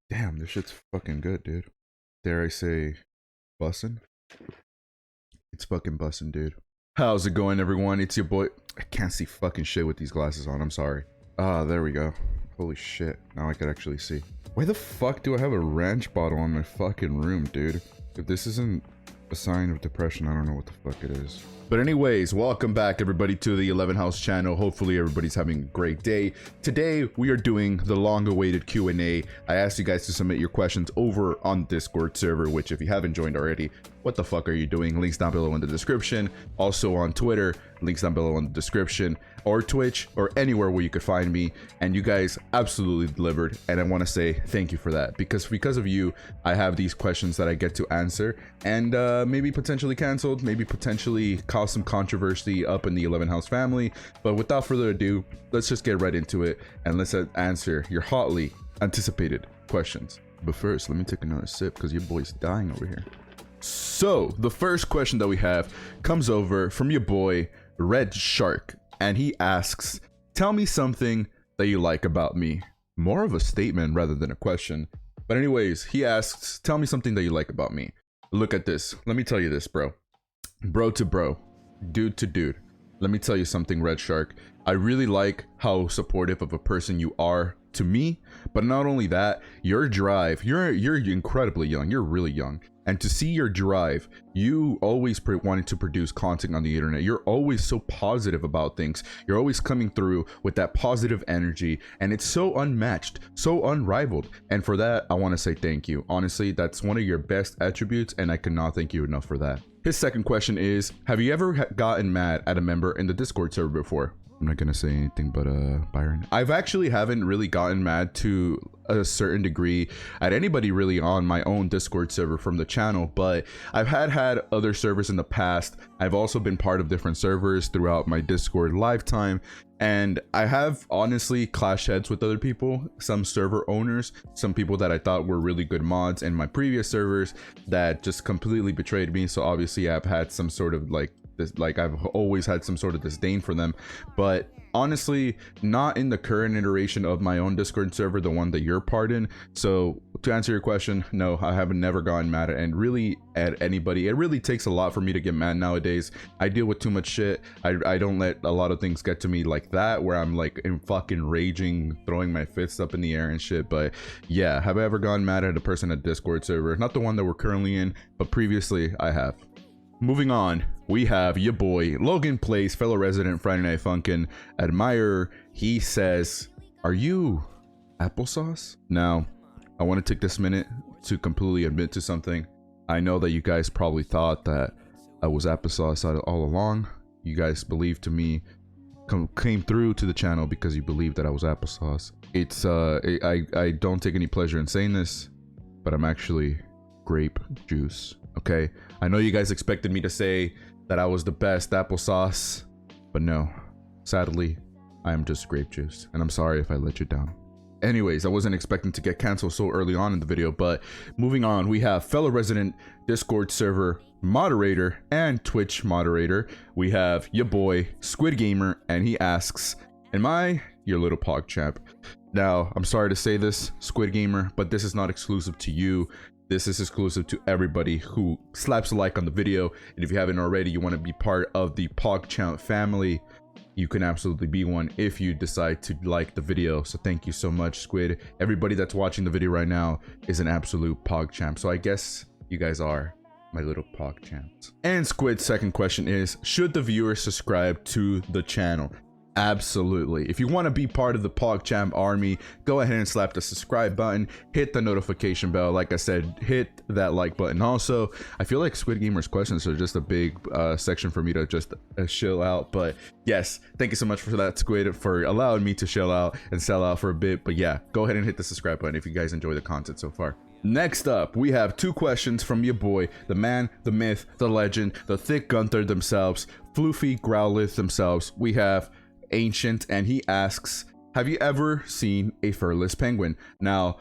Damn, this shit's fucking good, dude. Dare I say, bussin'? It's fucking bussin', dude. How's it going, everyone? It's your boy. I can't see fucking shit with these glasses on. I'm sorry. Ah, there we go. Holy shit. Now I can actually see. Why the fuck do I have a ranch bottle in my fucking room, dude? If this isn't a sign of depression, I don't know what the fuck it is. But anyways, welcome back everybody to the 11 House channel. Hopefully everybody's having a great day. Today we are doing the long-awaited Q&A. I asked you guys to submit your questions over on Discord server, which if you haven't joined already, what the fuck are you doing? Links down below in the description. Also on Twitter, links down below in the description, or Twitch, or anywhere where you could find me. And you guys absolutely delivered, and I want to say thank you for that, because of you I have these questions that I get to answer, and maybe potentially canceled, maybe potentially cause some controversy up in the 11 House family. But without further ado, let's just get right into it and let's answer your hotly anticipated questions. But first, let me take another sip because your boy's dying over here. So the first question that we have comes over from your boy Red Shark, and he asks, tell me something that you like about me. More of a statement rather than a question, but anyways, he asks, tell me something that you like about me. Look at this. Let me tell you this, bro to bro, dude to dude. Let me tell you something, Red Shark. I really like how supportive of a person you are to me, but not only that, your drive, you're incredibly young, you're really young, and to see your drive, you always wanted to produce content on the internet. You're always so positive about things. You're always coming through with that positive energy, and it's so unmatched, so unrivaled, and for that I want to say thank you. Honestly, that's one of your best attributes, and I cannot thank you enough for that. His second question is, have you ever gotten mad at a member in the Discord server before? I'm not gonna say anything but Byron. I've actually haven't really gotten mad to a certain degree at anybody really on my own Discord server from the channel, but I've had other servers in the past. I've also been part of different servers throughout my Discord lifetime, and I have honestly clashed heads with other people, some server owners, some people that I thought were really good mods in my previous servers that just completely betrayed me. So obviously I've had some sort of I've always had some sort of disdain for them, but honestly not in the current iteration of my own Discord server, the one that you're part in. So to answer your question, no, I haven't never gotten mad at anybody. It really takes a lot for me to get mad nowadays. I deal with too much shit. I don't let a lot of things get to me like that, where I'm like in fucking raging, throwing my fists up in the air and shit. But yeah, have I ever gotten mad at a person at Discord server? Not the one that we're currently in, but previously I have. Moving on, we have your boy Logan Plays, fellow resident Friday Night Funkin' admirer. He says, are you applesauce? Now, I want to take this minute to completely admit to something. I know that you guys probably thought that I was applesauce all along. You guys believed to me, came through to the channel because you believed that I was applesauce. It's I don't take any pleasure in saying this, but I'm actually grape juice. Okay, I know you guys expected me to say that I was the best applesauce, but no, sadly I am just grape juice, and I'm sorry if I let you down. Anyways, I wasn't expecting to get canceled so early on in the video, but moving on, we have fellow resident Discord server moderator and Twitch moderator. We have your boy Squid Gamer, and he asks, am I your little pog champ? Now, I'm sorry to say this, Squid Gamer, but this is not exclusive to you. This is exclusive to everybody who slaps a like on the video. And if you haven't already, you want to be part of the PogChamp family, you can absolutely be one if you decide to like the video. So thank you so much, Squid. Everybody that's watching the video right now is an absolute PogChamp. So I guess you guys are my little PogChamps. And Squid's second question is, should the viewers subscribe to the channel? Absolutely. If you want to be part of the PogChamp army, go ahead and slap the subscribe button, hit the notification bell. Like I said, hit that like button. Also, I feel like Squid Gamer's questions are just a big section for me to just chill out. But yes, thank you so much for that, Squid, for allowing me to chill out and sell out for a bit. But yeah, go ahead and hit the subscribe button if you guys enjoy the content so far. Next up, we have two questions from your boy, the man, the myth, the legend, the thick Gunther themselves, Floofy Growlith themselves. We have Ancient, and he asks, have you ever seen a furless penguin? Now,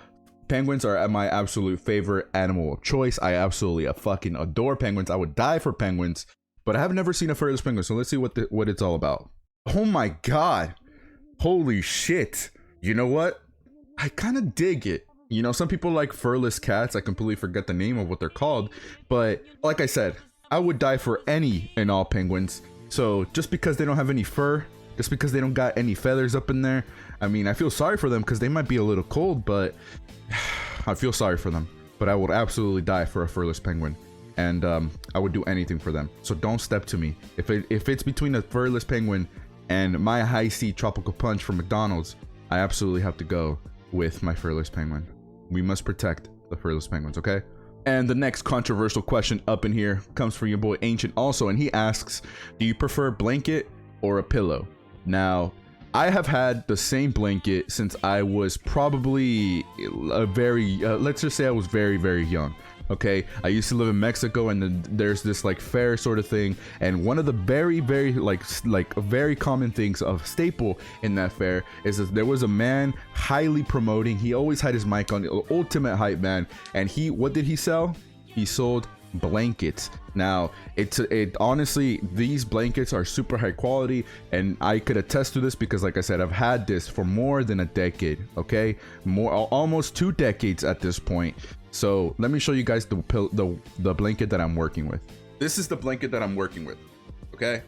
penguins are my absolute favorite animal of choice. I absolutely fucking adore penguins. I would die for penguins, but I have never seen a furless penguin. So let's see what it's all about. Oh my god, holy shit. You know what? I kind of dig it. You know, some people like furless cats. I completely forget the name of what they're called. But like I said, I would die for any and all penguins. So just because they don't have any fur, just because they don't got any feathers up in there, I mean, I feel sorry for them because they might be a little cold, but I feel sorry for them. But I would absolutely die for a furless penguin. And I would do anything for them. So don't step to me. If it's between a furless penguin and my high C tropical punch from McDonald's, I absolutely have to go with my furless penguin. We must protect the furless penguins, okay? And the next controversial question up in here comes from your boy Ancient also, and he asks, do you prefer a blanket or a pillow? Now, I have had the same blanket since I was probably a very, let's just say I was very, very young. Okay, I used to live in Mexico, and then there's this like fair sort of thing, and one of the very like very common things of staple in that fair is that there was a man highly promoting. He always had his mic on, the ultimate hype man, and what did he sell? He sold blankets. Now it honestly, these blankets are super high quality, and I could attest to this because like I said, I've had this for more than a decade. Okay, almost 2 decades at this point. So let me show you guys the blanket that I'm working with. This is the blanket that I'm working with. Okay,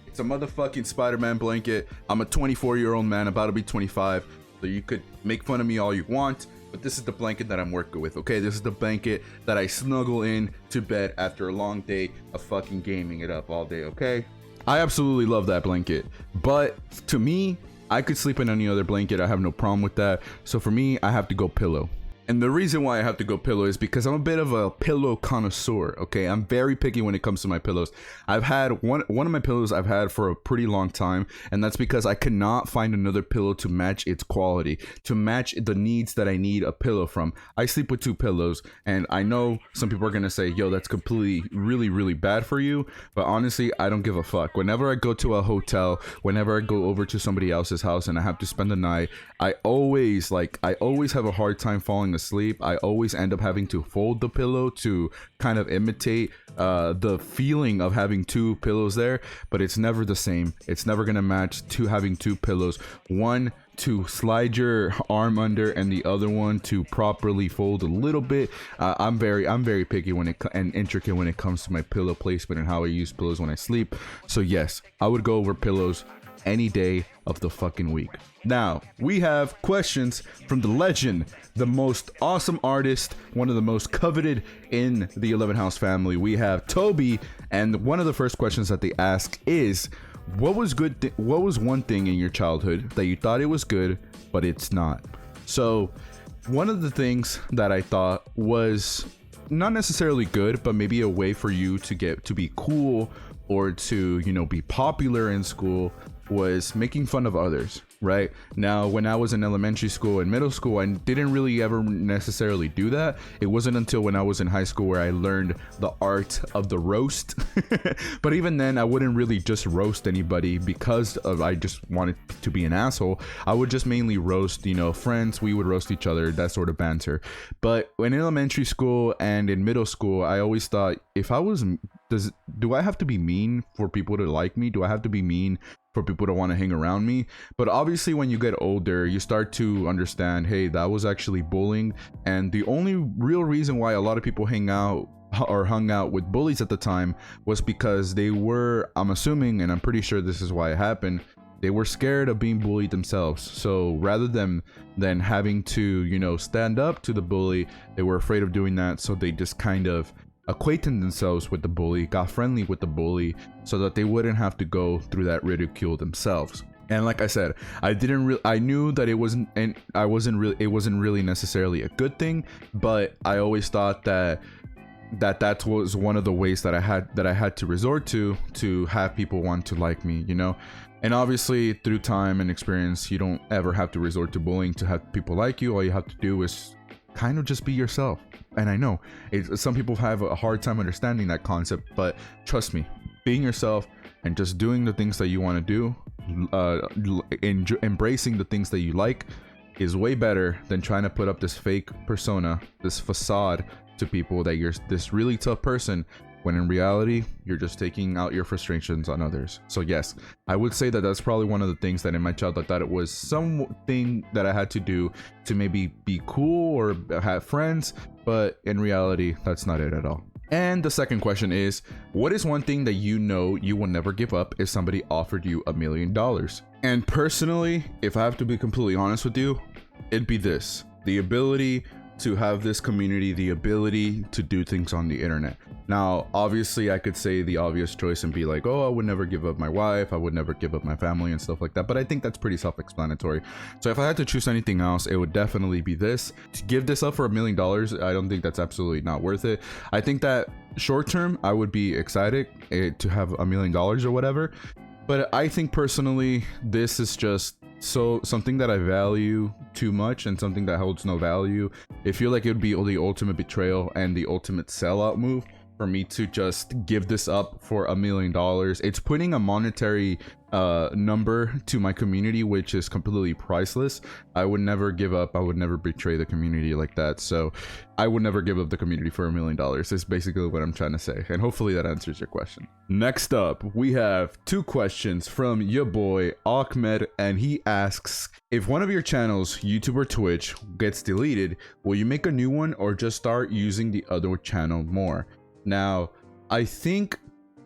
it's a motherfucking Spider-Man blanket. I'm a 24-year-old man about to be 25, so you could make fun of me all you want, but this is the blanket that I'm working with. Okay, this is the blanket that I snuggle in to bed after a long day of fucking gaming it up all day. Okay, I absolutely love that blanket, but to me, I could sleep in any other blanket. I have no problem with that. So for me, I have to go pillow. And the reason why I have to go pillow is because I'm a bit of a pillow connoisseur. Okay, I'm very picky when it comes to my pillows. I've had one of my pillows I've had for a pretty long time, and that's because I could not find another pillow to match its quality, to match the needs that I need a pillow from. I sleep with 2 pillows, and I know some people are gonna say, yo, that's completely really bad for you, but honestly, I don't give a fuck. Whenever I go to a hotel, whenever I go over to somebody else's house and I have to spend the night, I always have a hard time falling asleep. I always end up having to fold the pillow to kind of imitate the feeling of having 2 pillows there, but it's never the same. It's never gonna match having 2 pillows, one to slide your arm under and the other one to properly fold a little bit. I'm very picky and intricate when it comes to my pillow placement and how I use pillows when I sleep. So yes, I would go over pillows any day of the fucking week. Now, we have questions from the legend, the most awesome artist, one of the most coveted in the 11 House family. We have Toby, and one of the first questions that they ask is, what was one thing in your childhood that you thought it was good, but it's not? So, one of the things that I thought was not necessarily good, but maybe a way for you to be cool or to, you know, be popular in school was making fun of others. Right now, when I was in elementary school and middle school, I didn't really ever necessarily do that. It wasn't until when I was in high school where I learned the art of the roast. But even then, I wouldn't really just roast anybody because I just wanted to be an asshole. I would just mainly roast, you know, friends. We would roast each other, that sort of banter. But in elementary school and in middle school, I always thought, do I have to be mean for people to like me? Do I have to be mean for people to want to hang around me? But obviously when you get older, you start to understand, hey, that was actually bullying, and the only real reason why a lot of people hung out with bullies at the time was because they were, I'm assuming, and I'm pretty sure this is why it happened, they were scared of being bullied themselves. So rather than having to, you know, stand up to the bully, they were afraid of doing that, so they just kind of acquainted themselves with the bully, got friendly with the bully, so that they wouldn't have to go through that ridicule themselves. And like I said, I knew that it wasn't really necessarily a good thing, but I always thought that was one of the ways that I had to resort to have people want to like me, you know. And obviously through time and experience, you don't ever have to resort to bullying to have people like you. All you have to do is kind of just be yourself. And I know some people have a hard time understanding that concept, but trust me, being yourself and just doing the things that you want to do, embracing the things that you like, is way better than trying to put up this fake persona, this facade to people that you're this really tough person, when in reality, you're just taking out your frustrations on others. So yes, I would say that that's probably one of the things that in my childhood I thought it was something that I had to do to maybe be cool or have friends, but in reality, that's not it at all. And the second question is, what is one thing that you know you will never give up if somebody offered you $1 million? And personally, if I have to be completely honest with you, it'd be this: the ability to have this community, the ability to do things on the internet. Now, obviously I could say the obvious choice and be like, oh, I would never give up my wife, I would never give up my family and stuff like that, but I think that's pretty self-explanatory. So if I had to choose anything else, it would definitely be this. To give this up for $1 million, I don't think that's absolutely not worth it. I think that short term, I would be excited to have $1 million or whatever, but I think personally, this is just something that I value too much and something that holds no value. I feel like it would be the ultimate betrayal and the ultimate sellout move for me to just give this up for $1 million. It's putting a monetary number to my community, which is completely priceless. I would never give up. I would never betray the community like that. So I would never give up the community for $1 million. Is basically what I'm trying to say. And hopefully that answers your question. Next up, we have 2 questions from your boy Ahmed, and he asks, if one of your channels, YouTube or Twitch, gets deleted, will you make a new one or just start using the other channel more? Now, I think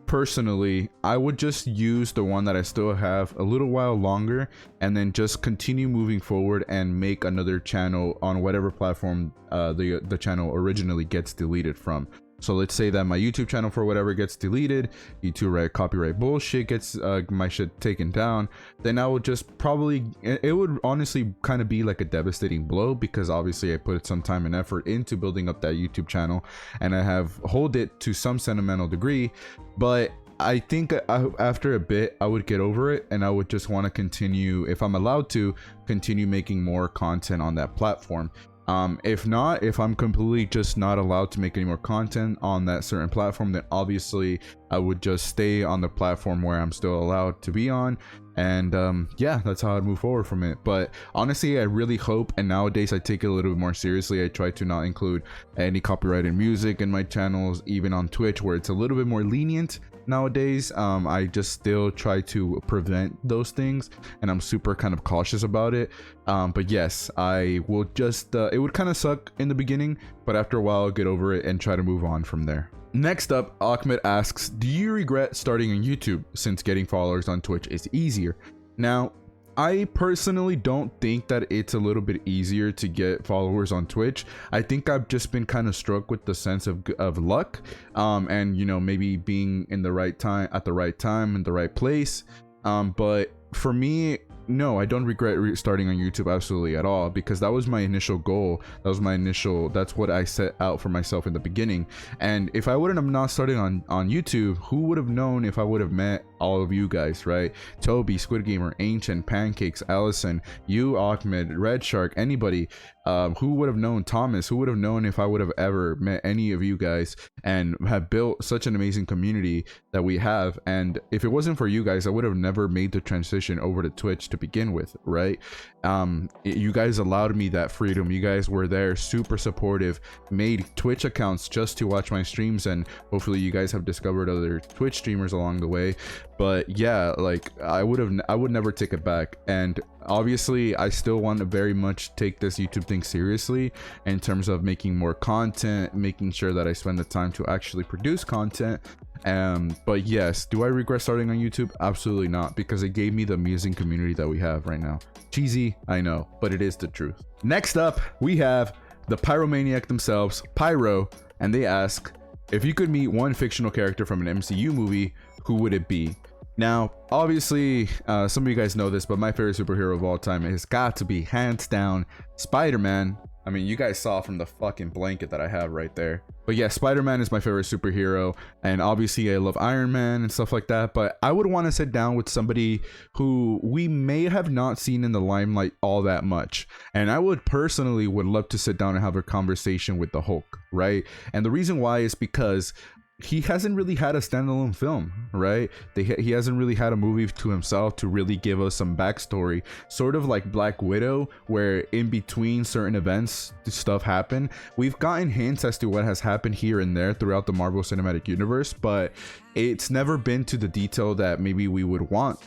personally, I would just use the one that I still have a little while longer and then just continue moving forward and make another channel on whatever platform the channel originally gets deleted from. So let's say that my YouTube channel for whatever gets deleted, YouTube copyright bullshit gets my shit taken down, then I would just probably, it would honestly kind of be like a devastating blow, because obviously I put some time and effort into building up that YouTube channel and I have hold it to some sentimental degree. But I think after a bit I would get over it and I would just want to continue, if I'm allowed to, continue making more content on that platform. If not, if I'm completely just not allowed to make any more content on that certain platform, then obviously I would just stay on the platform where I'm still allowed to be on. And yeah, that's how I'd move forward from it. But honestly, I really hope, and nowadays I take it a little bit more seriously, I try to not include any copyrighted music in my channels, even on Twitch where it's a little bit more lenient nowadays. I just still try to prevent those things, and I'm super kind of cautious about it. But yes, I will just it would kind of suck in the beginning, but after a while I'll get over it and try to move on from there. Next up, Ahmed asks, do you regret starting on YouTube since getting followers on Twitch is easier? Now, I personally don't think that it's a little bit easier to get followers on Twitch. I think I've just been kind of struck with the sense of luck, and you know, maybe being in the right time at the right time in the right place. But for me, no, I don't regret starting on YouTube absolutely at all, because that was my initial goal. That's what I set out for myself in the beginning. And if I wouldn't have not started on YouTube, who would have known if I would have met all of you guys, right? Toby, Squid Gamer, Ancient, Pancakes, Allison, you, Ahmed, Red Shark, anybody. Who would have known? Thomas, who would have known if I would have ever met any of you guys and have built such an amazing community that we have? And if it wasn't for you guys, I would have never made the transition over to Twitch to begin with, right? You guys allowed me that freedom. You guys were there, super supportive, made Twitch accounts just to watch my streams, and hopefully you guys have discovered other Twitch streamers along the way. But yeah, like I would never take it back. And obviously I still want to very much take this YouTube thing seriously in terms of making more content, making sure that I spend the time to actually produce content. But yes, do I regret starting on YouTube? Absolutely not, because it gave me the amazing community that we have right now. Cheesy, I know, but it is the truth. Next up, we have the pyromaniac themselves, Pyro, and they ask, if you could meet one fictional character from an MCU movie, who would it be? Now, obviously, some of you guys know this, but my favorite superhero of all time has got to be, hands down, Spider-Man. I mean, you guys saw from the fucking blanket that I have right there. But yeah, Spider-Man is my favorite superhero, and obviously I love Iron Man and stuff like that, but I would want to sit down with somebody who we may have not seen in the limelight all that much. And I would personally love to sit down and have a conversation with the Hulk, right? And the reason why is because he hasn't really had a standalone film, right? He hasn't really had a movie to himself to really give us some backstory, sort of like Black Widow, where in between certain events stuff happen. We've gotten hints as to what has happened here and there throughout the Marvel Cinematic Universe, but it's never been to the detail that maybe we would want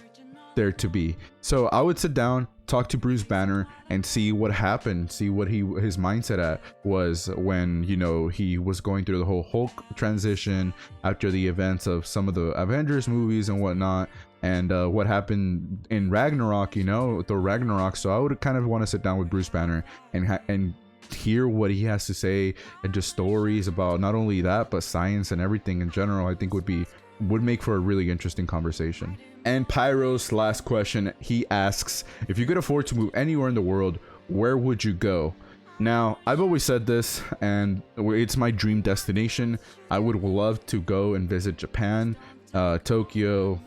there to be. So I would sit down, talk to Bruce Banner, and see what happened, see what his mindset at was when, you know, he was going through the whole Hulk transition after the events of some of the Avengers movies and whatnot, and what happened in Ragnarok, you know, the Ragnarok. So I would kind of want to sit down with Bruce Banner and hear what he has to say, and just stories about not only that but science and everything in general. I think would make for a really interesting conversation. And Pyro's last question, he asks, if you could afford to move anywhere in the world, where would you go? Now, I've always said this, and it's my dream destination. I would love to go and visit Japan, Tokyo,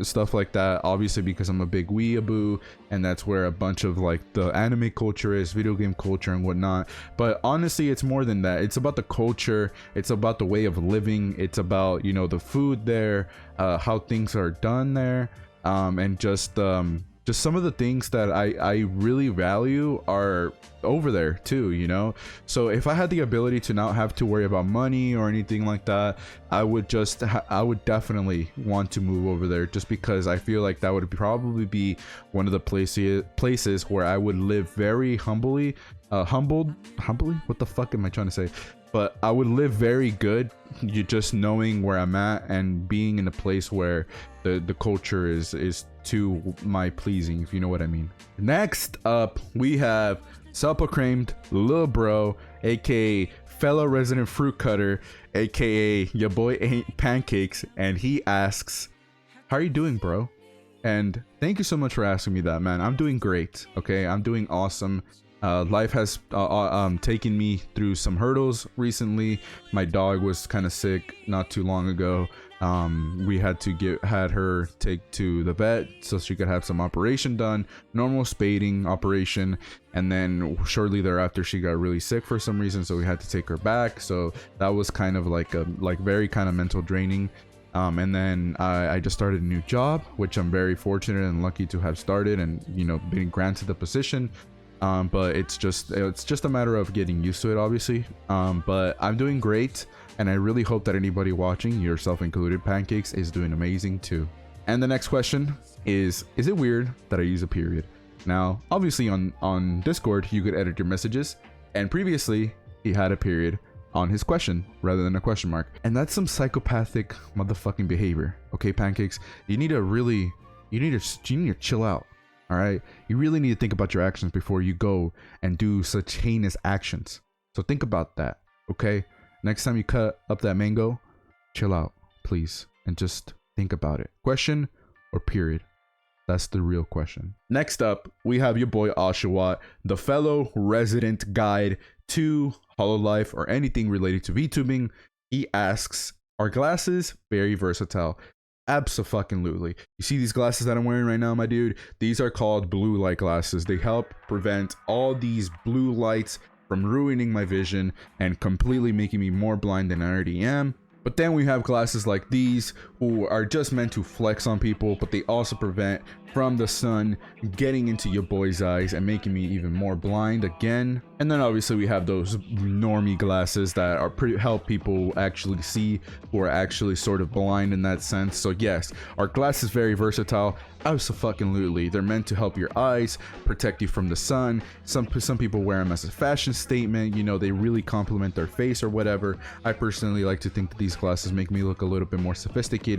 stuff like that, obviously because I'm a big weeaboo, and that's where a bunch of like the anime culture is, video game culture and whatnot. But honestly, it's more than that. It's about the culture, it's about the way of living, it's about, you know, the food there, how things are done there, and just some of the things that I really value are over there too, you know. So if I had the ability to not have to worry about money or anything like that, I would definitely want to move over there, just because I feel like that would probably be one of the places where I would live very humbly, what the fuck am I trying to say? But I would live very good, you just knowing where I'm at and being in a place where the culture is to my pleasing, if you know what I mean. Next up, we have self-proclaimed Lil Bro, aka fellow resident fruit cutter, aka your boy ain't pancakes, and he asks, how are you doing, bro? And thank you so much for asking me that, man. I'm doing great, okay? I'm doing awesome. Life has taken me through some hurdles recently. My dog was kind of sick not too long ago. We had her take to the vet so she could have some operation done, normal spading operation, and then shortly thereafter she got really sick for some reason, so we had to take her back. So that was kind of like very kind of mental draining. And then I just started a new job, which I'm very fortunate and lucky to have started and, you know, being granted the position. But it's just a matter of getting used to it, obviously. But I'm doing great, and I really hope that anybody watching, yourself included, Pancakes, is doing amazing too. And the next question is it weird that I use a period? Now, obviously on Discord, you could edit your messages, and previously he had a period on his question rather than a question mark, and that's some psychopathic motherfucking behavior. Okay, Pancakes, you need to chill out. All right, you really need to think about your actions before you go and do such heinous actions. So think about that, okay? Next time you cut up that mango, chill out, please, and just think about it. Question or period? That's the real question. Next up, we have your boy Oshawott, the fellow resident guide to Hololive or anything related to VTubing. He asks, are glasses very versatile? Abso-fucking-lutely. You see these glasses that I'm wearing right now, my dude? These are called blue light glasses. They help prevent all these blue lights from ruining my vision and completely making me more blind than I already am. But then we have glasses like these, who are just meant to flex on people, but they also prevent from the sun getting into your boy's eyes and making me even more blind again. And then obviously we have those normie glasses that are help people actually see who are actually sort of blind in that sense. So yes, our glass is very versatile. Absolutely, they're meant to help your eyes, protect you from the sun. Some people wear them as a fashion statement, you know, they really complement their face or whatever. I personally like to think that these glasses make me look a little bit more sophisticated.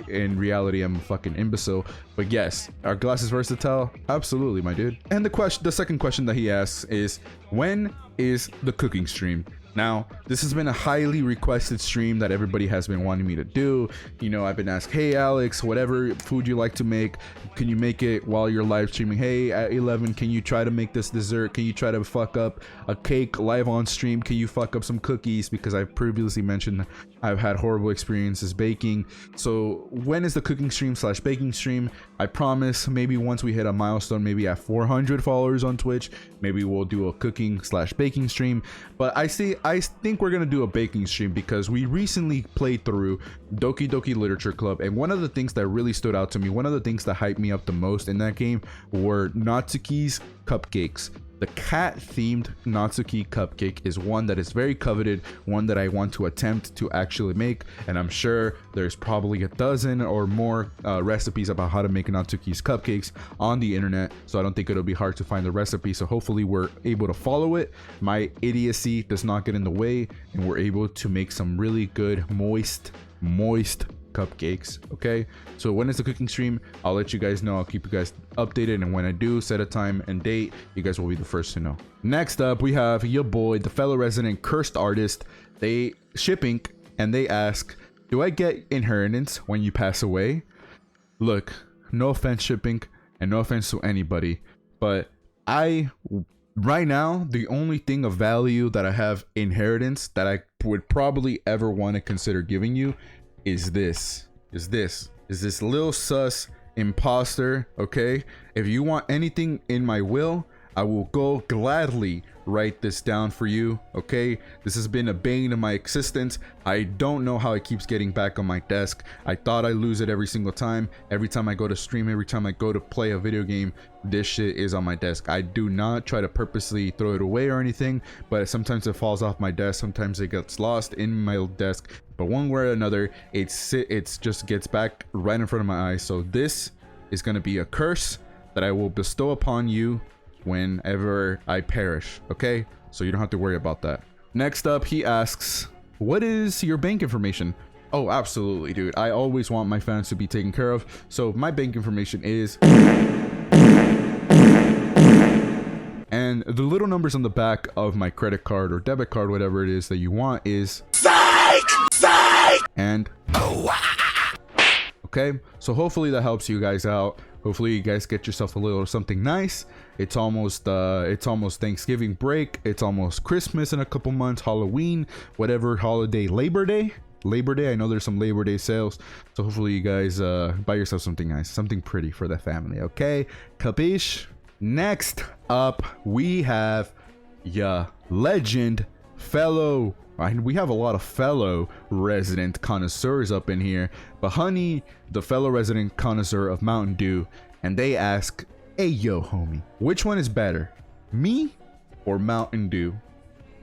In reality, I'm a fucking imbecile. But yes, are glasses versatile? Absolutely, my dude. And the second question that he asks is, when is the cooking stream? Now, this has been a highly requested stream that everybody has been wanting me to do. You know, I've been asked, hey Alex, whatever food you like to make, can you make it while you're live streaming? Hey, at 11, can you try to make this dessert? Can you try to fuck up a cake live on stream? Can you fuck up some cookies? Because I previously mentioned I've had horrible experiences baking. So when is the cooking stream / baking stream? I promise maybe once we hit a milestone, maybe at 400 followers on Twitch, maybe we'll do a cooking / baking stream. But I I think we're gonna do a baking stream because we recently played through Doki Doki Literature Club, and one of the things that really stood out to me, one of the things that hyped me up the most in that game were Natsuki's cupcakes. The cat themed Natsuki cupcake is one that is very coveted, one that I want to attempt to actually make, and I'm sure there's probably a dozen or more recipes about how to make Natsuki's cupcakes on the internet, so I don't think it'll be hard to find the recipe. So hopefully we're able to follow it, my idiocy does not get in the way, and we're able to make some really good moist cupcakes. Okay, so when it's a cooking stream, I'll let you guys know. I'll keep you guys updated, and when I do set a time and date, you guys will be the first to know. Next up, we have your boy, the fellow resident cursed artist. They shipping, and they ask, do I get inheritance when you pass away? Look, no offense shipping, and no offense to anybody, but right now, the only thing of value that I have inheritance that I would probably ever want to consider giving you is this little sus imposter. Okay, if you want anything in my will, I will go gladly write this down for you. Okay, this has been a bane of my existence. I don't know how it keeps getting back on my desk. I thought I lose it every single time. Every time I go to stream, every time I go to play a video game, this shit is on my desk. I do not try to purposely throw it away or anything, but sometimes it falls off my desk, sometimes it gets lost in my desk, but one way or another, it's just gets back right in front of my eyes. So this is going to be a curse that I will bestow upon you whenever I perish. Okay, so you don't have to worry about that. Next up, he asks, what is your bank information? Oh, absolutely, dude. I always want my fans to be taken care of, so my bank information is, and the little numbers on the back of my credit card or debit card, whatever it is that you want, is psych! And okay, so hopefully that helps you guys out. Hopefully you guys get yourself a little something nice. It's almost Thanksgiving break. It's almost Christmas in a couple months, Halloween, whatever holiday, Labor Day. I know there's some Labor Day sales, so hopefully you guys buy yourself something nice, something pretty for the family. Okay, capiche? Next up, we have legend fellow. We have a lot of fellow resident connoisseurs up in here, but Honey, the fellow resident connoisseur of Mountain Dew, and they ask, hey yo homie, which one is better, me or Mountain Dew?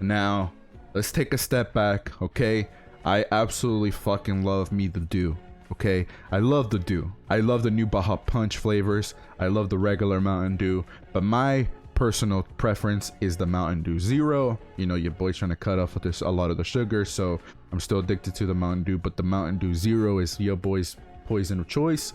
Now let's take a step back. Okay, I absolutely fucking love me the Dew. Okay, I love the Dew. I love the new Baja Punch flavors. I love the regular Mountain Dew, but my personal preference is the Mountain Dew Zero. You know, your boy's trying to cut off a lot of the sugar, so I'm still addicted to the Mountain Dew, but the Mountain Dew Zero is your boy's poison of choice.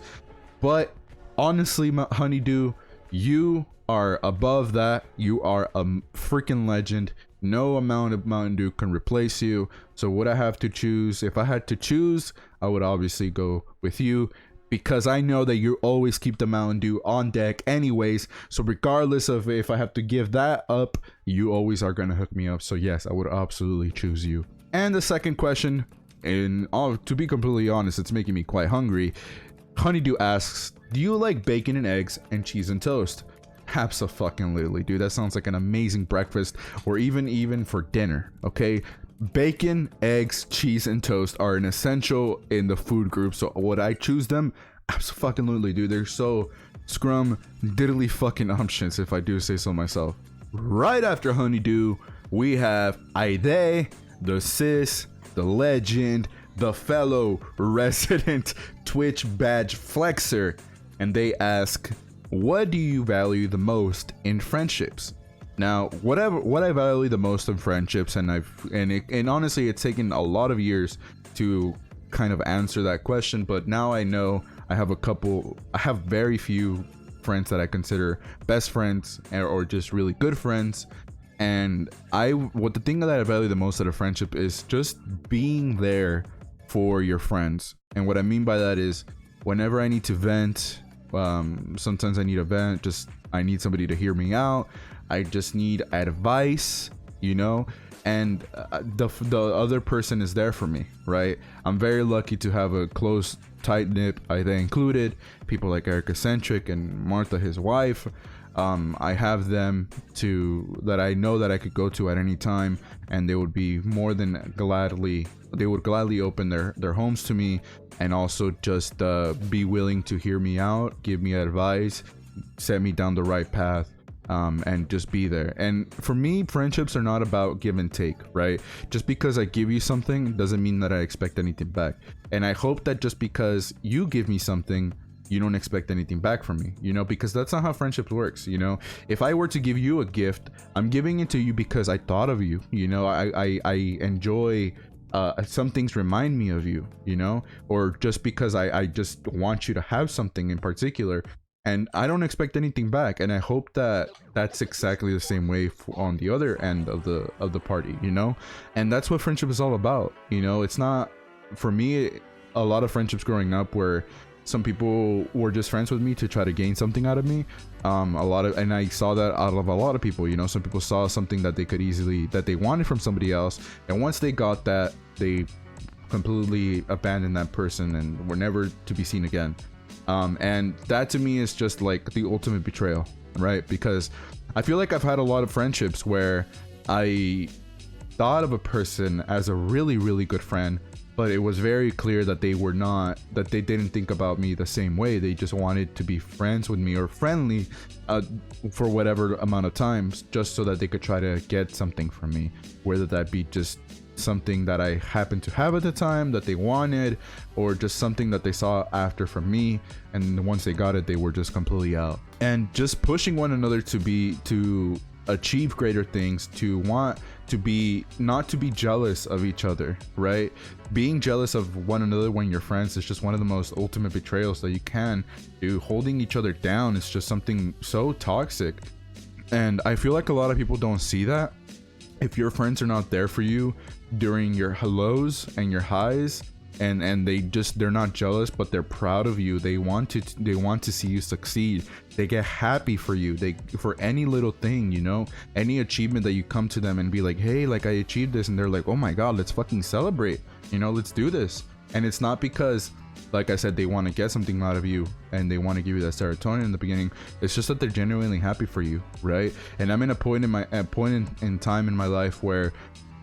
But honestly, Honeydew, you are above that. You are a freaking legend. No amount of Mountain Dew can replace you. So would I have to choose? If I had to choose, I would obviously go with you, because I know that you always keep the Mountain Dew on deck anyways. So regardless of if I have to give that up, you always are going to hook me up. So yes, I would absolutely choose you. And the second question, and to be completely honest, it's making me quite hungry. Honeydew asks, do you like bacon and eggs and cheese and toast? Abso-fucking-lutely, dude. That sounds like an amazing breakfast, or even for dinner. Okay, bacon, eggs, cheese, and toast are an essential in the food group. So would I choose them? Abso-fucking-lutely, dude. They're so scrum diddly fucking options, if I do say so myself. Right after Honeydew, we have Aide, the sis, the legend, the fellow resident Twitch badge flexer, and they ask, what do you value the most in friendships? Now, what I value the most in friendships, and honestly, it's taken a lot of years to kind of answer that question, but now I know I have very few friends that I consider best friends or just really good friends. And the thing that I value the most out of friendship is just being there for your friends. And what I mean by that is, whenever I need to vent, sometimes I need a vent, I need somebody to hear me out, I just need advice, you know, and the other person is there for me, right? I'm very lucky to have a close, tight knit, I think included people like Erica Centric and Martha, his wife, I have them that I know that I could go to at any time, and they would be more than gladly open their homes to me, and also just be willing to hear me out, give me advice, set me down the right path, and just be there. And for me, friendships are not about give and take, right? Just because I give you something doesn't mean that I expect anything back. And I hope that just because you give me something, you don't expect anything back from me, because that's not how friendship works. If I were to give you a gift, I'm giving it to you because I thought of you. I enjoy some things remind me of you, or just because I just want you to have something in particular, and I don't expect anything back. And I hope that that's exactly the same way on the other end of the party, and that's what friendship is all about. It's not, for me, a lot of friendships growing up where some people were just friends with me to try to gain something out of me. And I saw that out of a lot of people. Some people saw something that they wanted from somebody else, and once they got that, they completely abandoned that person and were never to be seen again. And that to me is just like the ultimate betrayal, right? Because I feel like I've had a lot of friendships where I thought of a person as a really, really good friend, but it was very clear that they didn't think about me the same way. They just wanted to be friends with me, or friendly for whatever amount of times, just so that they could try to get something from me, whether that be just something that I happened to have at the time that they wanted, or just something that they saw after from me, and once they got it, they were just completely out. And just pushing one another to achieve greater things, to want to be, not to be jealous of each other, right? Being jealous of one another when you're friends is just one of the most ultimate betrayals that you can do. Holding each other down is just something so toxic, and I feel like a lot of people don't see that. If your friends are not there for you during your lows and your highs, and they're not jealous, but they're proud of you, they want to see you succeed, they get happy for you, for any little thing, any achievement that you come to them and be like, hey, like I achieved this, and they're like, oh my god, let's fucking celebrate, let's do this. And it's not because, like I said, they want to get something out of you and they want to give you that serotonin in the beginning. It's just that they're genuinely happy for you, right? And I'm in a point in time in my life where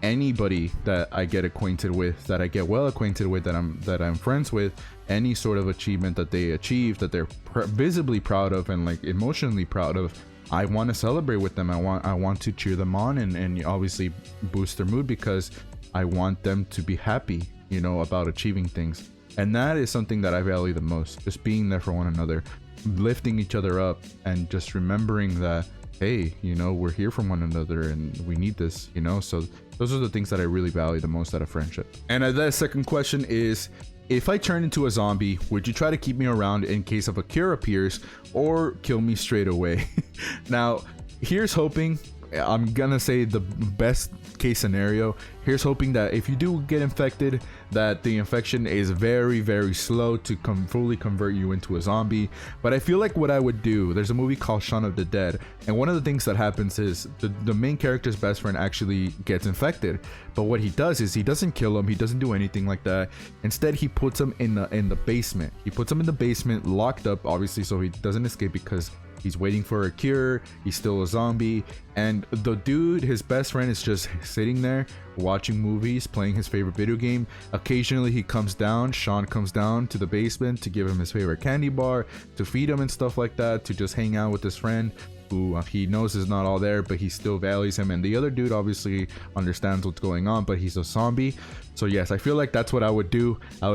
anybody that I get acquainted with, that I get well acquainted with, that I'm friends with, any sort of achievement that they achieve, that they're visibly proud of and like emotionally proud of, I want to celebrate with them. I want to cheer them on and obviously boost their mood, because I want them to be happy, about achieving things. And that is something that I value the most, just being there for one another, lifting each other up, and just remembering that, hey, we're here for one another and we need this, so those are the things that I really value the most out of friendship. And that second question is, if I turn into a zombie, would you try to keep me around in case of a cure appears, or kill me straight away? Now, here's hoping, I'm gonna say the best case scenario, here's hoping that if you do get infected, that the infection is very, very slow to fully convert you into a zombie. But I feel like what I would do, there's a movie called Shaun of the Dead, and one of the things that happens is the main character's best friend actually gets infected, but what he does is he doesn't kill him, he doesn't do anything like that. Instead, he puts him in the basement. He puts him in the basement, locked up, obviously, so he doesn't escape, because he's waiting for a cure, he's still a zombie, and the dude, his best friend, is just sitting there watching movies, playing his favorite video game. Occasionally Sean comes down to the basement to give him his favorite candy bar, to feed him and stuff like that, to just hang out with his friend who he knows is not all there, but he still values him. And the other dude obviously understands what's going on, but he's a zombie. So yes, I feel like that's what I would do. I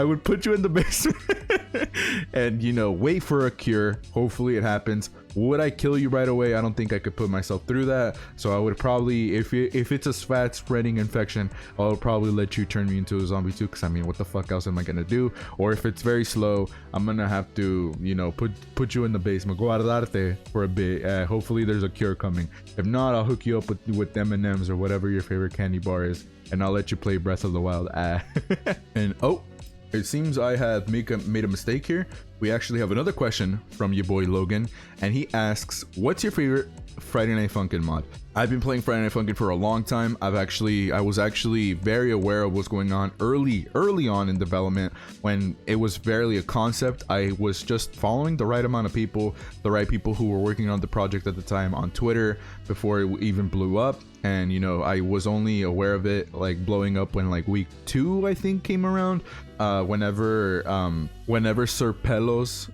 would put you in the basement and wait for a cure. Hopefully it happens. Would I kill you right away? I don't think I could put myself through that. So I would probably, if it's a fast spreading infection, I'll probably let you turn me into a zombie too, because I mean, what the fuck else am I gonna do? Or if it's very slow, I'm gonna have to put you in the basement, guardarte for a bit. Hopefully there's a cure coming. If not, I'll hook you up with M&Ms or whatever your favorite candy bar is, and I'll let you play Breath of the Wild. And it seems I have made a mistake here. we actually have another question from your boy Logan, and he asks, what's your favorite Friday Night Funkin' mod? I've been playing Friday Night Funkin' for a long time. I was actually very aware of what's going on early on in development when it was barely a concept. I was just following the right amount of people, the right people who were working on the project at the time on Twitter before it even blew up. And you know, I was only aware of it like blowing up when like week 2 I think came around, whenever Sir Pelo's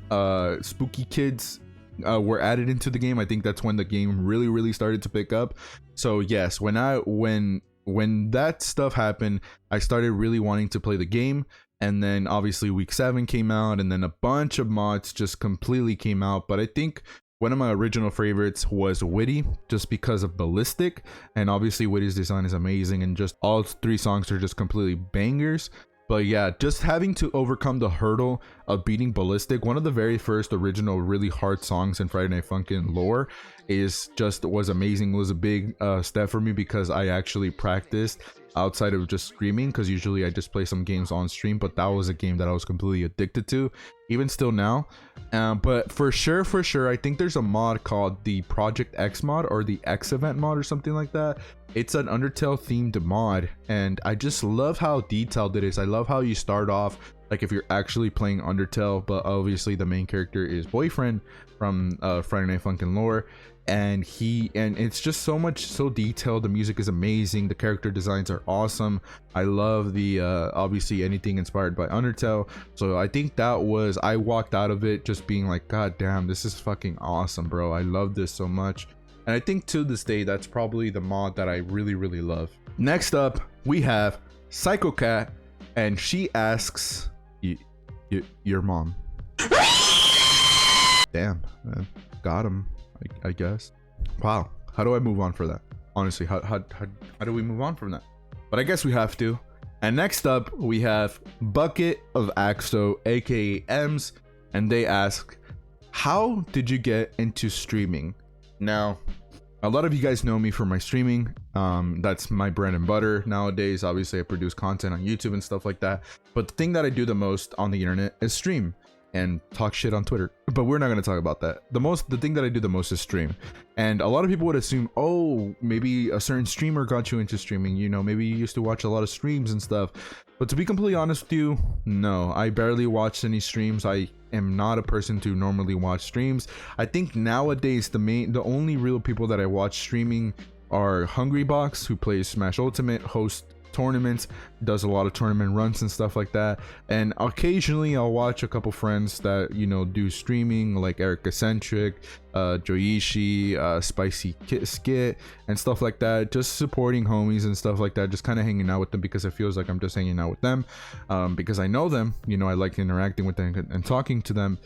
spooky kids were added into the game. I think that's when the game really started to pick up. So yes, when that stuff happened, I started really wanting to play the game. And then obviously week 7 came out, and then a bunch of mods just completely came out. But I think one of my original favorites was Witty, just because of Ballistic, and obviously Witty's design is amazing, and just all 3 songs are just completely bangers. But yeah, just having to overcome the hurdle of beating Ballistic, one of the very first original really hard songs in Friday Night Funkin' lore, was amazing. It was a big step for me because I actually practiced outside of just streaming, because usually I just play some games on stream, but that was a game that I was completely addicted to, even still now. But for sure, I think there's a mod called the Project X mod, or the X event mod, or something like that. It's an Undertale themed mod, and I just love how detailed it is. I love how you start off like if you're actually playing Undertale, but obviously the main character is Boyfriend from Friday Night Funkin' lore, and it's just so detailed. The music is amazing, the character designs are awesome. I love the obviously anything inspired by Undertale. So I think I walked out of it just being like, god damn, this is fucking awesome, bro. I love this so much. And I think to this day, that's probably the mod that I really love. Next up, we have Psycho Cat, and she asks, your mom. Damn, man. Got him, I guess. Wow, how do I move on for that? Honestly, how do we move on from that? But I guess we have to. And next up, we have Bucket of Axo, aka Ems, and they ask, how did you get into streaming? Now, a lot of you guys know me for my streaming. That's my bread and butter nowadays. Obviously, I produce content on YouTube and stuff like that. But the thing that I do the most on the internet is stream and talk shit on Twitter. But we're not going to talk about that. The thing that I do the most is stream. And a lot of people would assume, oh, maybe a certain streamer got you into streaming. You know, maybe you used to watch a lot of streams and stuff. But to be completely honest with you, no, I barely watched any streams. I am not a person to normally watch streams. I think nowadays the only real people that I watch streaming are Hungrybox, who plays Smash Ultimate, hosts tournaments, does a lot of tournament runs and stuff like that. And occasionally I'll watch a couple friends that, you know, do streaming, like Eric Eccentric, Joishi, Spicy Skit, and stuff like that. Just supporting homies and stuff like that, just kind of hanging out with them because it feels like I'm just hanging out with them, because I know them. You know, I like interacting with them and talking to them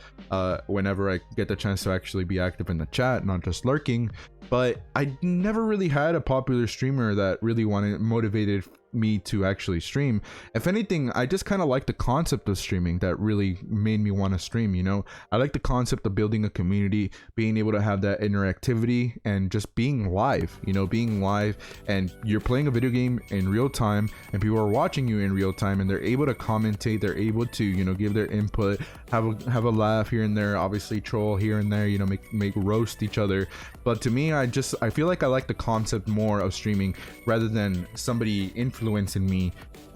whenever I get the chance to actually be active in the chat, not just lurking. But I never really had a popular streamer that really motivated me to actually stream. If anything, I just kind of like the concept of streaming that really made me want to stream. You know, I like the concept of building a community, being able to have that interactivity, and just being live. You know, being live, and you're playing a video game in real time, and people are watching you in real time, and they're able to commentate, they're able to, you know, give their input, have a laugh here and there, obviously troll here and there, you know, make roast each other. But to me, I feel like I like the concept more of streaming rather than somebody influencing me,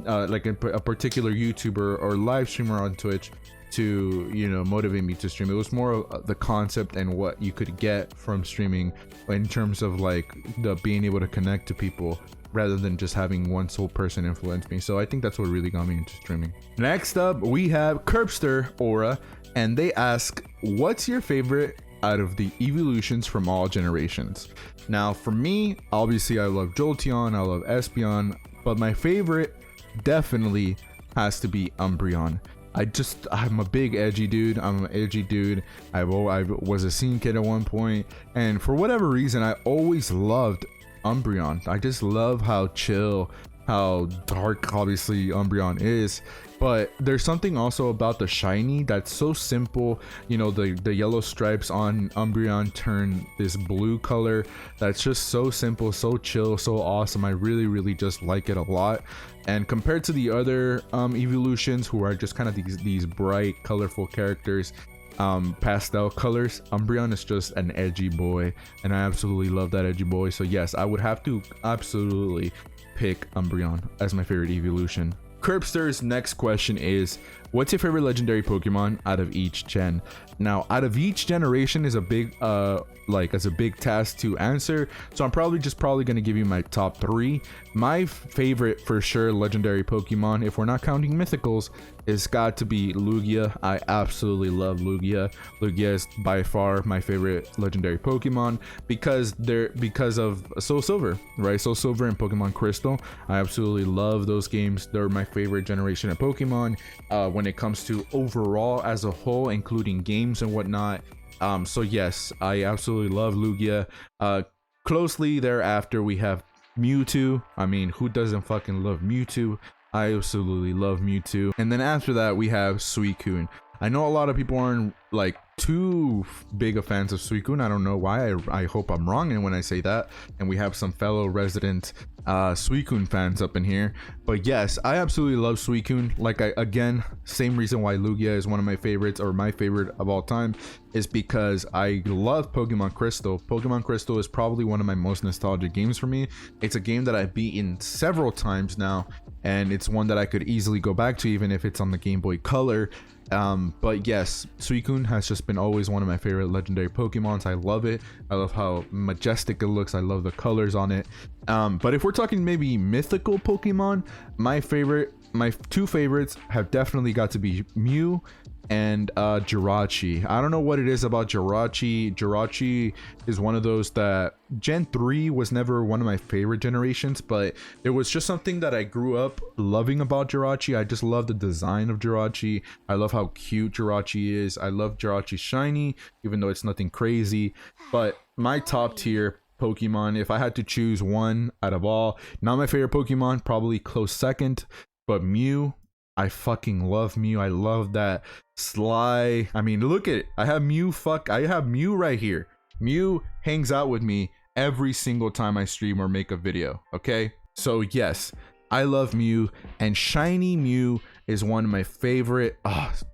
like a particular YouTuber or live streamer on Twitch to, you know, motivate me to stream. It was more of the concept and what you could get from streaming in terms of like the being able to connect to people, rather than just having one sole person influence me. So I think that's what really got me into streaming. Next up, we have Curbster Aura, and they ask, what's your favorite out of the evolutions from all generations? Now, for me, obviously I love Jolteon, I love Espeon, but my favorite definitely has to be Umbreon. I'm a big edgy dude. I'm an edgy dude. I was a scene kid at one point, and for whatever reason, I always loved Umbreon. I just love how chill, how dark obviously Umbreon is, but there's something also about the shiny that's so simple. You know, the yellow stripes on Umbreon turn this blue color that's just so simple, so chill, so awesome. I really just like it a lot. And compared to the other evolutions, who are just kind of these bright colorful characters, pastel colors. Umbreon is just an edgy boy, and I absolutely love that edgy boy. So yes, I would have to absolutely pick Umbreon as my favorite evolution. Curbster's next question is, what's your favorite legendary Pokemon out of each gen? Now, out of each generation is a big as a big task to answer, so I'm probably gonna give you my top 3. My favorite for sure legendary Pokemon, if we're not counting mythicals, is got to be Lugia. I absolutely love Lugia. Lugia is by far my favorite legendary Pokemon because of Soul Silver, right? Soul Silver and Pokemon Crystal. I absolutely love those games. They're my favorite generation of Pokemon when it comes to overall as a whole, including games and whatnot. So yes, I absolutely love Lugia. Closely thereafter we have Mewtwo. I mean, who doesn't fucking love Mewtwo? I absolutely love Mewtwo. And then after that we have Suicune. I know a lot of people aren't like too big of fans of Suicune. I don't know why. I hope I'm wrong and when I say that, and we have some fellow resident Suicune fans up in here. But yes, I absolutely love Suicune. Like, again, same reason why Lugia is one of my favorites, or my favorite of all time, is because I love Pokemon Crystal. Pokemon Crystal is probably one of my most nostalgic games for me. It's a game that I've beaten several times now, and it's one that I could easily go back to even if it's on the Game Boy Color. But yes, Suicune has just been always one of my favorite legendary Pokemons. I love it. I love how majestic it looks. I love the colors on it. But if we're talking maybe mythical Pokemon, my 2 favorites have definitely got to be Mew and Jirachi. I don't know what it is about Jirachi. Jirachi is one of those that Gen 3 was never one of my favorite generations, but it was just something that I grew up loving about Jirachi. I just love the design of Jirachi. I love how cute Jirachi is. I love Jirachi shiny, even though it's nothing crazy. But my top tier Pokemon, if I had to choose one out of all, not my favorite Pokemon, probably close second, but Mew. I fucking love Mew. I love that sly. I mean, look at it. I have Mew right here. Mew hangs out with me every single time I stream or make a video. Okay, so yes, I love Mew, and shiny Mew is one of my favorite.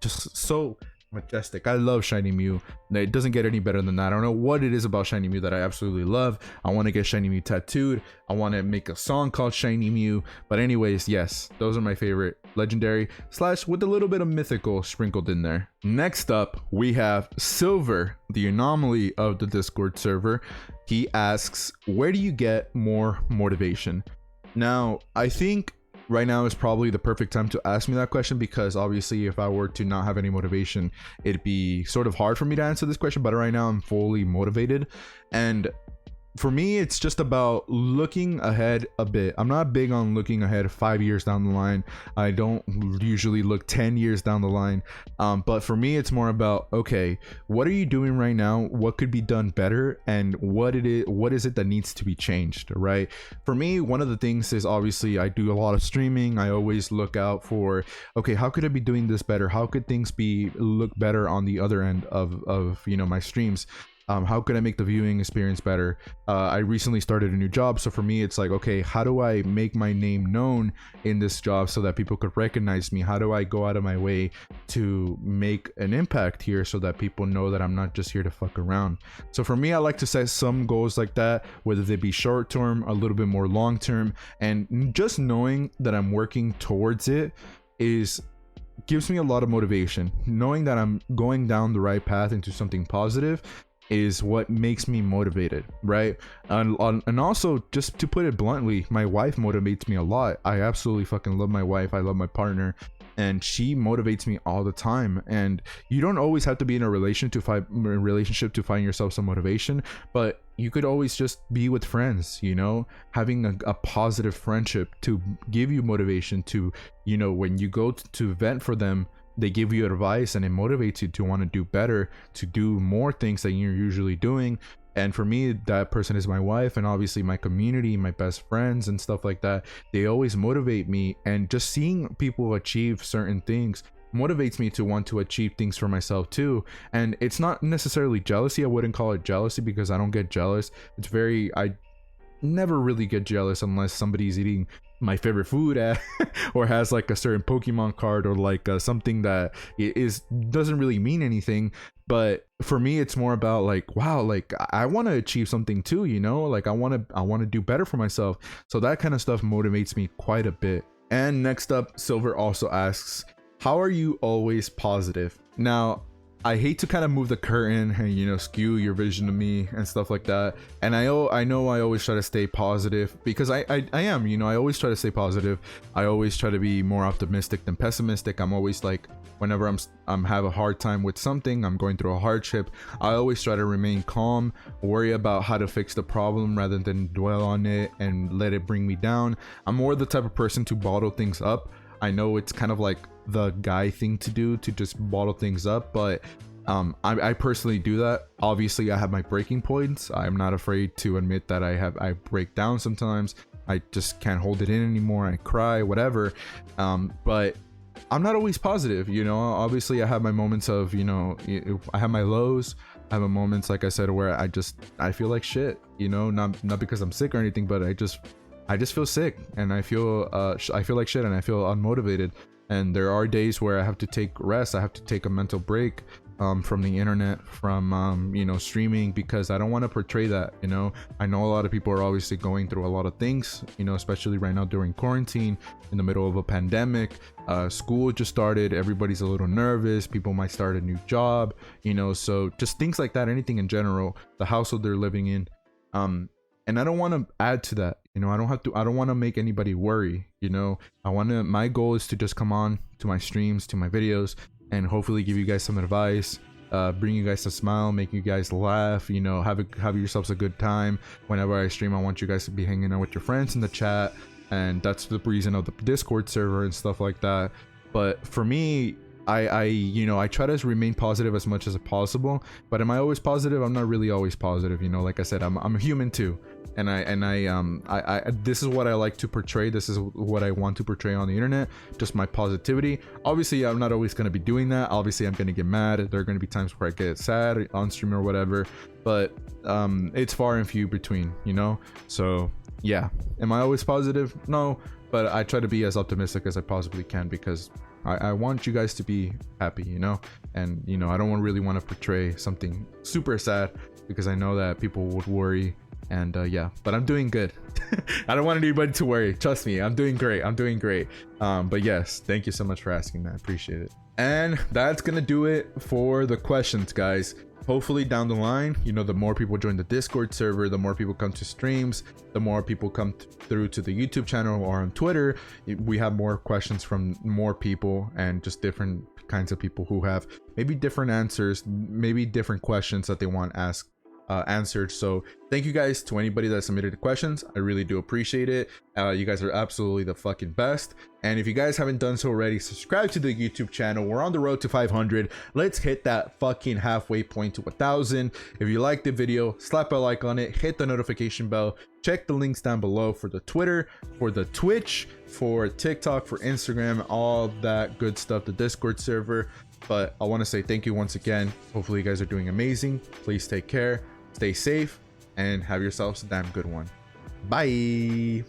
Just so majestic. I love shiny Mew. It doesn't get any better than that. I don't know what it is about shiny Mew that I absolutely love. I want to get shiny Mew tattooed. I want to make a song called Shiny Mew. But anyways, yes, those are my favorite legendary / with a little bit of mythical sprinkled in there. Next up, we have Silver, the anomaly of the Discord server. He asks, where do you get more motivation? Now, I think right now is probably the perfect time to ask me that question, because obviously if I were to not have any motivation, it'd be sort of hard for me to answer this question. But right now I'm fully motivated, and for me it's just about looking ahead a bit. I'm not big on looking ahead 5 years down the line. I don't usually look 10 years down the line, but for me it's more about, okay, what are you doing right now, what could be done better, and what is it that needs to be changed, right? For me, one of the things is, obviously I do a lot of streaming. I always look out for, okay, how could I be doing this better? How could things look better on the other end of you know, my streams? How could I make the viewing experience better? I recently started a new job, so for me it's like, okay, how do I make my name known in this job so that people could recognize me? How do I go out of my way to make an impact here so that people know that I'm not just here to fuck around? So for me, I like to set some goals like that, whether they be short term, a little bit more long term, and just knowing that I'm working towards it gives me a lot of motivation. Knowing that I'm going down the right path into something positive is what makes me motivated, right? And also, just to put it bluntly, my wife motivates me a lot. I absolutely fucking love my wife. I love my partner, and she motivates me all the time. And you don't always have to be in a relationship to find yourself some motivation, but you could always just be with friends, you know, having a positive friendship to give you motivation to, you know, when you go to vent for them, they give you advice and it motivates you to want to do better, to do more things that you're usually doing. And for me, that person is my wife, and obviously my community, my best friends and stuff like that. They always motivate me, and just seeing people achieve certain things motivates me to want to achieve things for myself too. And it's not necessarily jealousy. I wouldn't call it jealousy, because I don't get jealous. It's very, never really get jealous unless somebody's eating my favorite food at, or has like a certain Pokemon card, or like something that is doesn't really mean anything. But for me, it's more about like, wow, like I want to achieve something too, you know, like I want to do better for myself. So that kind of stuff motivates me quite a bit. And next up, Silver also asks, how are you always positive? Now, I hate to kind of move the curtain and, you know, skew your vision of me and stuff like that. And I know I always try to stay positive, because I am, you know, I always try to stay positive. I always try to be more optimistic than pessimistic. I'm always like, whenever I'm have a hard time with something, I'm going through a hardship, I always try to remain calm, worry about how to fix the problem rather than dwell on it and let it bring me down. I'm more the type of person to bottle things up. I know it's kind of like the guy thing to do, to just bottle things up, but I personally do that. Obviously I have my breaking points. I'm not afraid to admit that I break down sometimes. I just can't hold it in anymore. I cry, whatever. But I'm not always positive, you know. Obviously I have my moments of, you know, I have my lows. I have moments, like I said, where I feel like shit, you know, not because I'm sick or anything, but I just feel sick, and I feel like shit, and I feel unmotivated. And there are days where I have to take rest. I have to take a mental break from the internet, from you know, streaming, because I don't want to portray that, you know. I know a lot of people are obviously going through a lot of things, you know, especially right now during quarantine, in the middle of a pandemic. School just started, everybody's a little nervous, people might start a new job, you know, so just things like that, anything in general, the household they're living in. And I don't want to add to that, you know. I don't want to make anybody worry, you know. My goal is to just come on to my streams, to my videos, and hopefully give you guys some advice, bring you guys a smile, make you guys laugh, you know, have yourselves a good time. Whenever I stream, I want you guys to be hanging out with your friends in the chat, and that's the reason of the Discord server and stuff like that. But for me, I you know, I try to remain positive as much as possible. But am I always positive? I'm not really always positive, you know. Like I said, I'm a human too, and I this is what I like to portray. This is what I want to portray on the internet, just my positivity. Obviously I'm not always going to be doing that. Obviously I'm going to get mad. There are going to be times where I get sad on stream or whatever, but it's far and few between, you know. So yeah, am I always positive? No, but I try to be as optimistic as I possibly can, because I want you guys to be happy, you know. And you know, I don't really want to portray something super sad, because I know that people would worry. And yeah, but I'm doing good. I don't want anybody to worry, trust me. I'm doing great. But yes, thank you so much for asking, man. I appreciate it. And that's gonna do it for the questions, guys. Hopefully down the line, you know, the more people join the Discord server, the more people come to streams, the more people come through to the YouTube channel or on Twitter, we have more questions from more people, and just different kinds of people who have maybe different answers, maybe different questions that they want asked answered. So thank you guys to anybody that submitted the questions. I really do appreciate it. You guys are absolutely the fucking best. And if you guys haven't done so already, subscribe to the YouTube channel. We're on the road to 500. Let's hit that fucking halfway point to 1,000. If you liked the video, slap a like on it, hit the notification bell, check the links down below for the Twitter, for the Twitch, for TikTok, for Instagram, all that good stuff, the Discord server. But I want to say thank you once again. Hopefully you guys are doing amazing. Please take care, stay safe, and have yourselves a damn good one. Bye.